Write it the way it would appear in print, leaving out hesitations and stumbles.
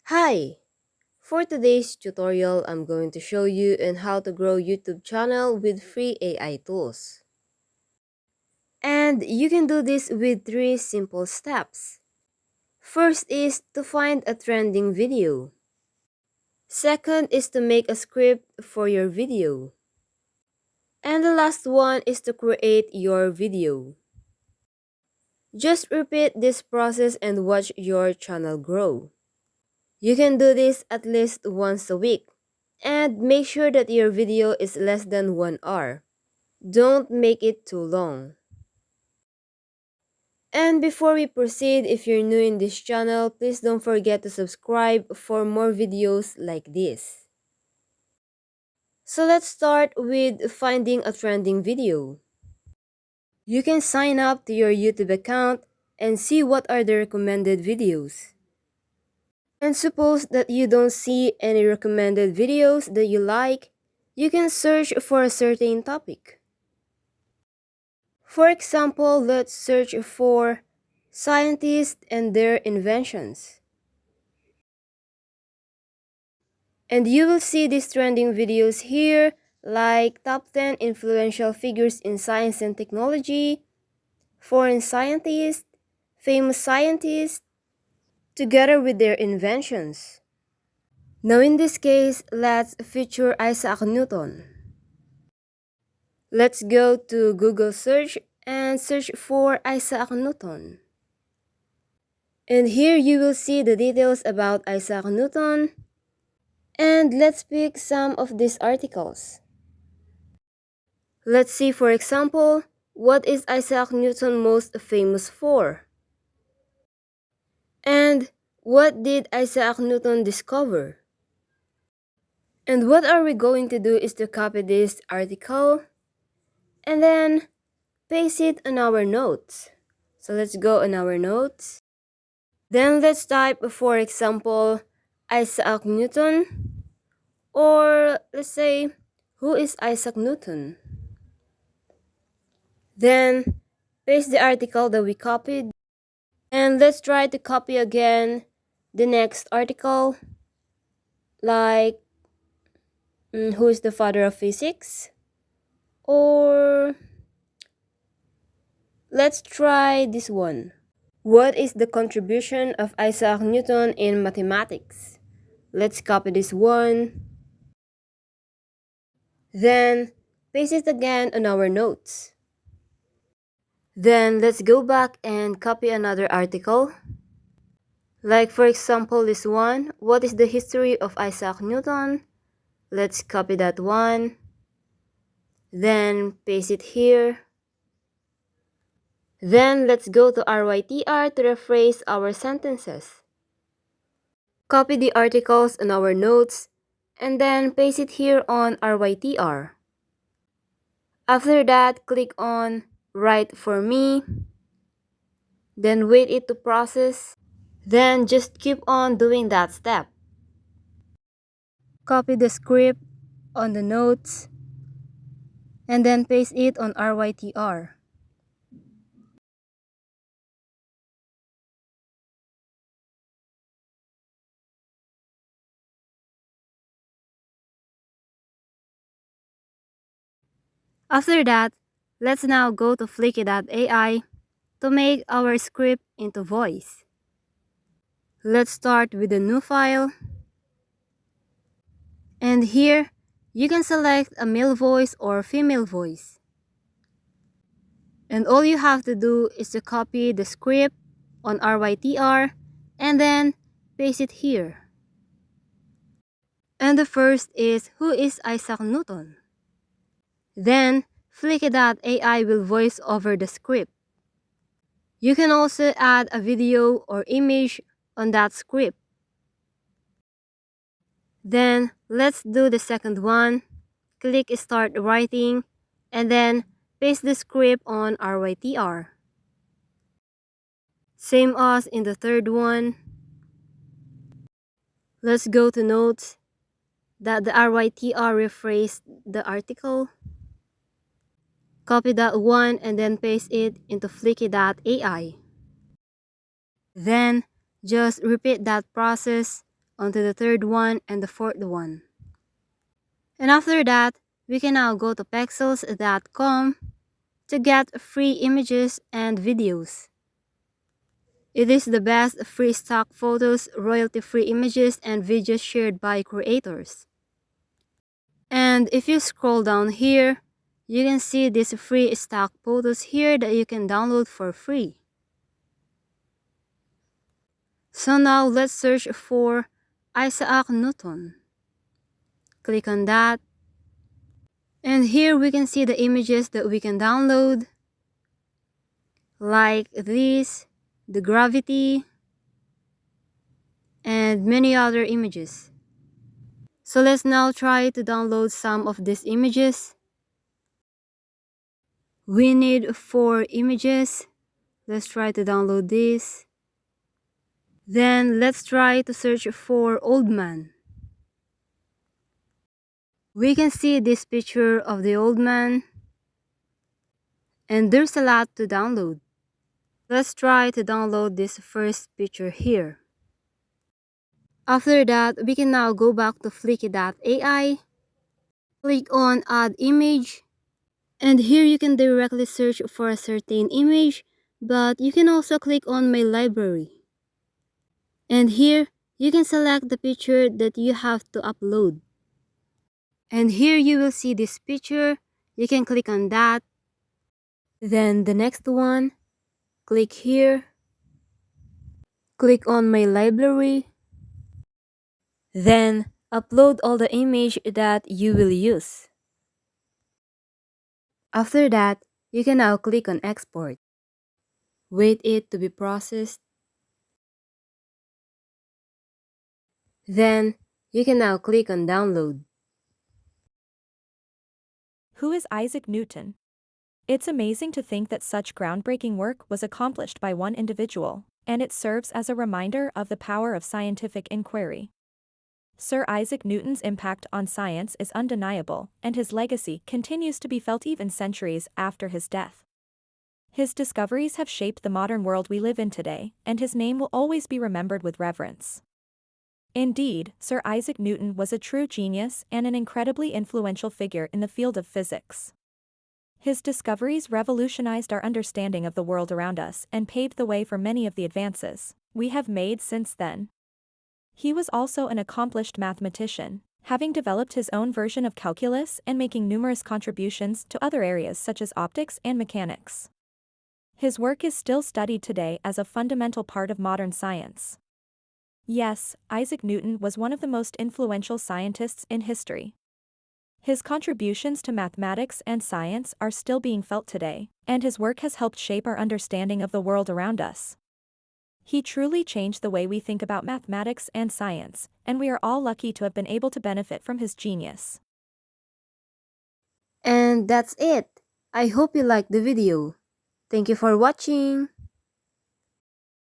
Hi! For today's tutorial, I'm going to show you on how to grow YouTube channel with free AI tools. And you can do this with 3 simple steps. First is to find a trending video. Second is to make a script for your video. And the last one is to create your video. Just repeat this process and watch your channel grow. You can do this at least once a week. And make sure that your video is less than 1 hour. Don't make it too long. And before we proceed, if you're new in this channel, please don't forget to subscribe for more videos like this. So let's start with finding a trending video. You can sign up to your YouTube account and see what are the recommended videos. And suppose that you don't see any recommended videos that you like, you can search for a certain topic. For example, let's search for scientists and their inventions. And you will see these trending videos here, like top 10 influential figures in science and technology, foreign scientists, famous scientists, together with their inventions. Now in this case, let's feature Isaac Newton. Let's go to Google search and search for Isaac Newton. And here you will see the details about Isaac Newton. And let's pick some of these articles. Let's see, for example, what is Isaac Newton most famous for? And what did Isaac Newton discover? And what are we going to do is to copy this article and then paste it on our notes. So let's go on our notes. Then let's type, for example, Isaac Newton, or let's say, who is Isaac Newton? Then paste the article that we copied. And let's try to copy again the next article, like who is the father of physics? Or let's try this one. What is the contribution of Isaac Newton in mathematics? Let's copy this one. Then paste it again on our notes. Then let's go back and copy another article. Like for example this one, what is the history of Isaac Newton? Let's copy that one. Then paste it here. Then let's go to RYTR to rephrase our sentences. Copy the articles on our notes and then paste it here on RYTR. After that, click on Write for Me. Then wait it to process. Then just keep on doing that step. Copy the script on the notes and then paste it on RYTR. After that, let's now go to Flicky.ai to make our script into voice. Let's start with a new file. And here, you can select a male voice or female voice. And all you have to do is to copy the script on RYTR and then paste it here. And the first is, who is Isaac Newton? Then, Flicky.ai will voice over the script. You can also add a video or image on that script. Then, let's do the second one. Click Start Writing and then paste the script on RYTR. Same as in the third one. Let's go to Notes that the RYTR rephrased the article. Copy that one and then paste it into Flicky.ai. Then, just repeat that process onto the third one and the fourth one. And after that, we can now go to pexels.com to get free images and videos. It is the best free stock photos, royalty-free images, and videos shared by creators. And if you scroll down here, you can see these free stock photos here that you can download for free. So now let's search for Isaac Newton. Click on that. And here we can see the images that we can download, like this, the gravity, and many other images. So let's now try to download some of these images. We need 4 images. Let's try to download this. Then let's try to search for old man. We can see this picture of the old man, and there's a lot to download. Let's try to download this first picture here. After that, we can now go back to Flickr.ai, click on Add Image, and here you can directly search for a certain image, but you can also click on My Library. And here, you can select the picture that you have to upload. And here you will see this picture. You can click on that. Then the next one, click here. Click on My Library. Then upload all the image that you will use. After that, you can now click on Export. Wait it to be processed. Then you can now click on Download. Who is Isaac Newton? It's amazing to think that such groundbreaking work was accomplished by one individual, and it serves as a reminder of the power of scientific inquiry. Sir Isaac Newton's impact on science is undeniable, and his legacy continues to be felt even centuries after his death. His discoveries have shaped the modern world we live in today, and his name will always be remembered with reverence. Indeed, Sir Isaac Newton was a true genius and an incredibly influential figure in the field of physics. His discoveries revolutionized our understanding of the world around us and paved the way for many of the advances we have made since then. He was also an accomplished mathematician, having developed his own version of calculus and making numerous contributions to other areas such as optics and mechanics. His work is still studied today as a fundamental part of modern science. Yes, Isaac Newton was one of the most influential scientists in history. His contributions to mathematics and science are still being felt today, and his work has helped shape our understanding of the world around us. He truly changed the way we think about mathematics and science, and we are all lucky to have been able to benefit from his genius. And that's it. I hope you liked the video. Thank you for watching.